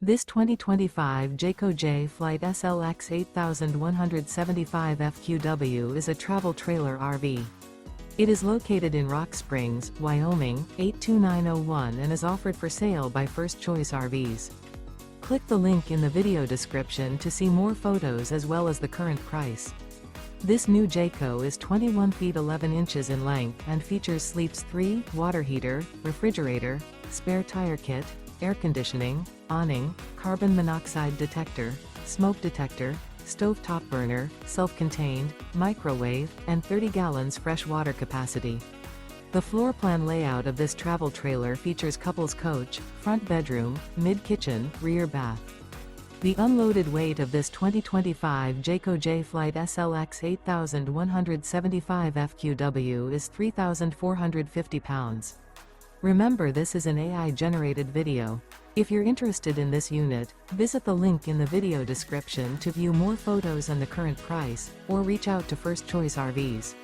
This 2025 Jayco J Flight SLX 8175 FQW is a travel trailer RV. It is located in Rock Springs, Wyoming, 82901 and is offered for sale by First Choice RVs. Click the link in the video description to see more photos as well as the current price. This new Jayco is 21 feet 11 inches in length and features sleeps 3, water heater, refrigerator, spare tire kit, air conditioning, awning, carbon monoxide detector, smoke detector, stove-top burner, self-contained, microwave, and 30 gallons fresh water capacity. The floor plan layout of this travel trailer features couples coach, front bedroom, mid-kitchen, rear bath. The unloaded weight of this 2025 Jayco J Flight SLX 8175 FQW is 3,450 pounds. Remember, this is an AI-generated video. If you're interested in this unit, visit the link in the video description to view more photos and the current price, or reach out to First Choice RVs.